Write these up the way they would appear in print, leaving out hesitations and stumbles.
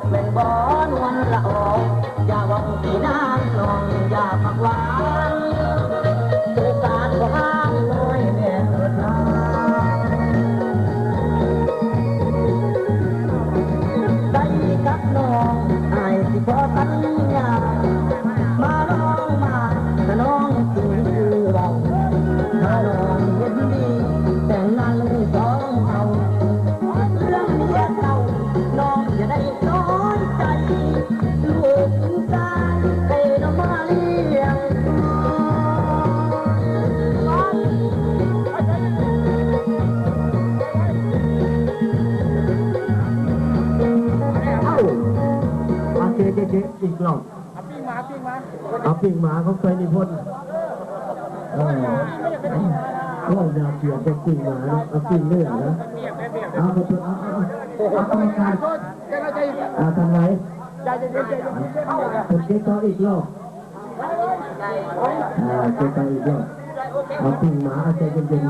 เป็นบ่อนวลละอองอย่าหวังที่น้ำนองอย่าปักหวานโอกาสของอ้างน้อยแน่เถิดนาได้กับน้องไอ้ที่พอสัญญามาน้องมาถ้าน้องจริงคือเราถ้าน้องเห็นดีแต่งงานเลยสองเอาเรื่องเมียเก่าน้องจะได้น้อยใจลูกชายเคยนำมาเลี้ยงเจ๊อีกรอบเอาปิ้งหมาเขาเคยนิพนธ์ว่าดาวเขียวเป็นปิ้งหมาเอาปิ้งเลือดนะเอากรรมการทำไรคุณเจ๊ต่ออีกรอบเจ๊ต่ออีกรอบเอาปิ้งหมาเอาใจเย็น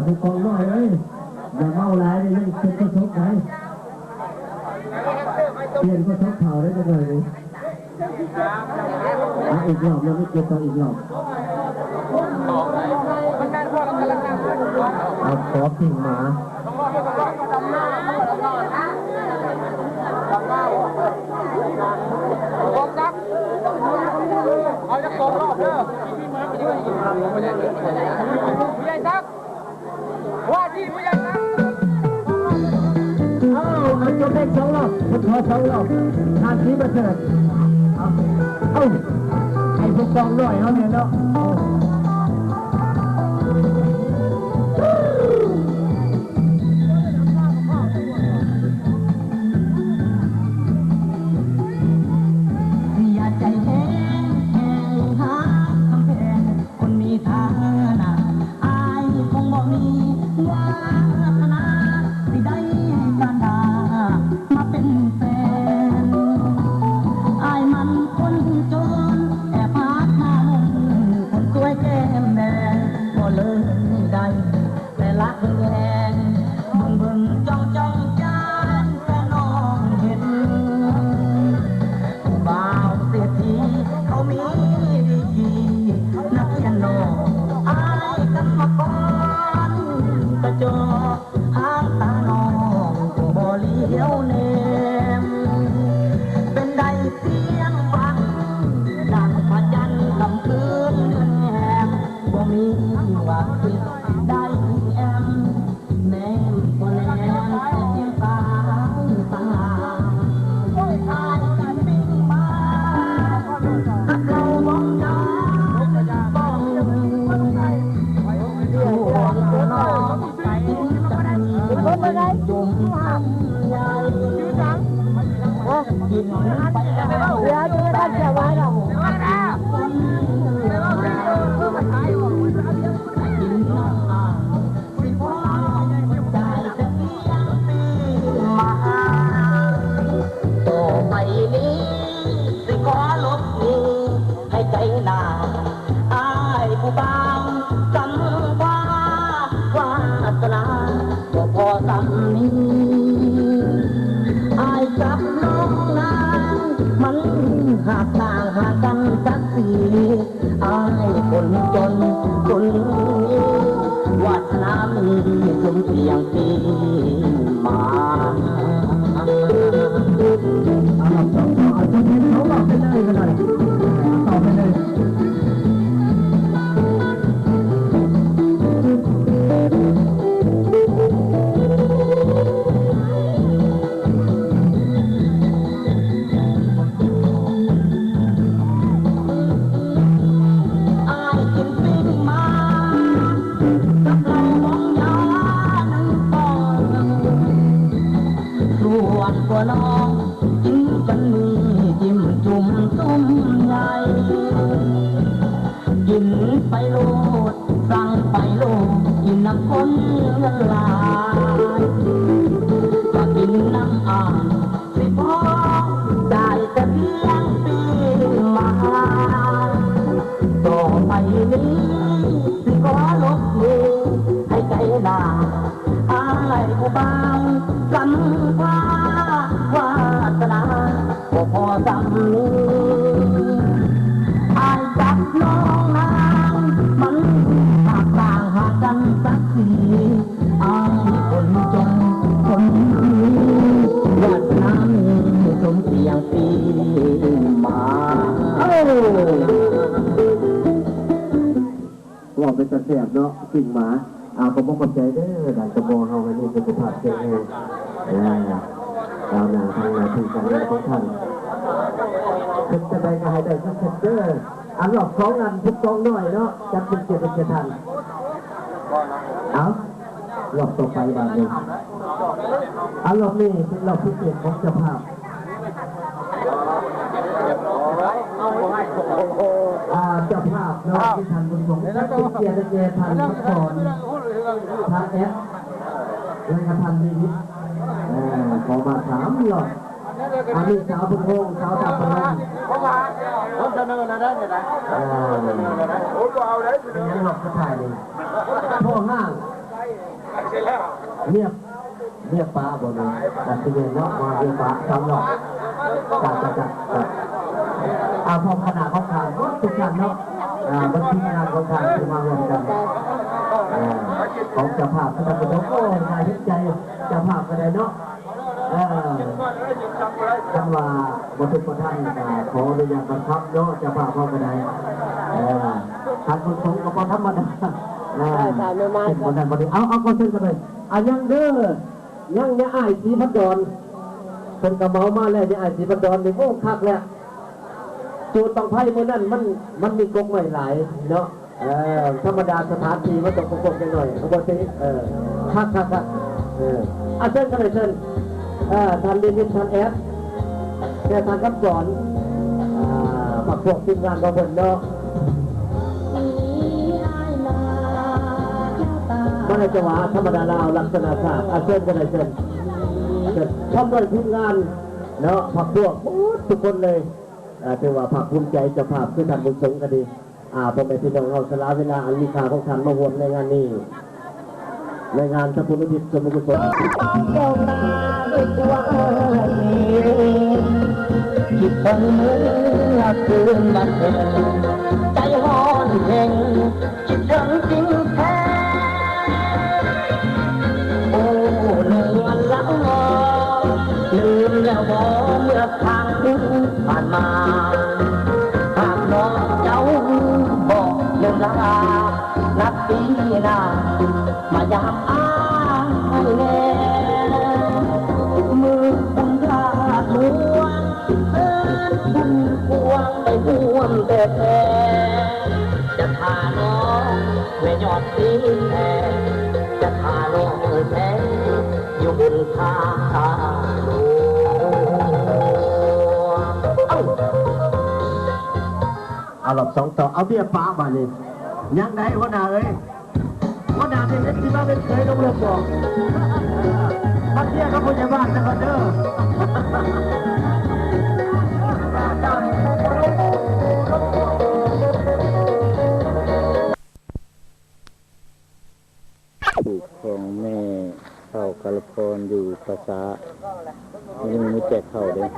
ผู้กองน้อยเลยอย่าเมาหลายเลยเป็นกระทบไหนเปลี่ยนกระทบเข่าได้กันเลยอีกรอบเราไม่เกี่ยวกับอีกรอบเอาขอปิ้งหมาเอาจะสองรอบเด้อผู้ใหญ่ซักว่าที่ผู้ใหญ่ซักเอาจบได้2 รอบผมขอ2 รอบทานที่ประเสริฐเอาไอ้พวกกองน้อยเขาเนี่ยเนาะต่อไปนี้สิขอลบมือให้ใจหนา อะไรกูบ้างกำพาวาสนาบ่พอสำนึกอายจับน้องนางมันหากต่างหากกันสักทีอายคนจนคนนี้วาสนาสมเสียงปีมาว่าเป็นตะเสียบเนาะกิ่งหมาผมบอกกับใจเด้อด่านตะโบเฮาวันนี้สุขภาพแข็งแรงดาวหนาทางนาทีการงานของท่านขึ้นจะได้ก็ให้ได้สักเซตเด้ออันหลอก2 อันทุก2น้อยเนาะจับเป็นเกียรติเป็นทันเอาหลอกต่อไปบาทนึงอันหลอกนี่เป็นหลอกพิเศษของเจ้าภาพเจ้าภาพเนาะที่ท่านบุญสงฆ์ท่านเป็นเกียรติเจท่านพักผ่อนท่านแอฟและก็ท่านดีนิดขอมา3 หลอดอันนี้สาวพุทโธสาวตาพนมผมเสนอนะได้ไหมนะผมเอาได้เป็นยังหลอกกระถ่ายเลยพ่อห้างเรียบป้าบ่เลยแต่ที่เนาะมาเรียบป้า3 หลอดจัดพอขนาดของทางทุกท่านเนาะบางทีงานของทางที่มารวมกันของเจ้าภาพก็จะเป็นโอ้ยนายใจเจ้าภาพก็ได้เนาะจังหวะบทุกท่านขออนุญาตบังคับเนาะเจ้าภาพพ่อก็ได้ท่านผู้ชมก็พอธรรมดาเป็นคนนั้นบริเอาคนเช่นกันเลยยังเด้อยังเนี่ยไอ้สีพัดดอนคนกระเมามาแล้วเนี่ยไอ้สีพัดดอนนี่โอ้คักแล้วจูดต้องไพ่เมื่อนั้นมันมีกงใหม่หลายเนาะธรรมดาสถานที่มันต้องกงกันหน่อยขบวนนี้คักเชิญกันเลยเชิญท่านเรียนท่านแอฟแต่ท่านกับสอนผักพวกทีมงานของผมเนาะมันในจังหวะธรรมดาลาวลักษณะศาสตร์เชิญกันเลยเชิญพร้อมด้วยทีมงานเนาะผักพวกทุกคนเลยถือว่าภาคภูมิใจเจ้าภาพคือท่านบุญสงฆ์ก็ดีพ่อแม่พี่น้องเราสละเวลาอันมีค่าของท่านมาร่วมในงานนี้ในงานพระพุทธทิศสมกุศลคิดถึงเมื่อคืนบันเทิงใจร้อนเพ่งคิดถึงจริงแท้โอ้เลือนละงอลืมแล้วบ่เมื่อครั้งผ่านมาหากน้องเจ้าบอกเลิกลานัดปีหน้ามายามอ้างให้แน่มือบุญราดมวนบุญพวงไปห่วงแต่แท้จะพาน้องเวยอดสีแทนจะพาน้องแท้อยู่บนทางหลวงเอาหลบ2 ต่อเอาเบี้ยป้ามาเลยยังไงหัวหน้าเนี่ยเป็นที่บ้านเป็นเคยลงเรือบอกมาเที่ยวกับผู้ใหญ่บ้านนะคนเด้อถูกของแม่เข้ากาลพรอยู่ภาษาไม่มีแจกเข้าเลย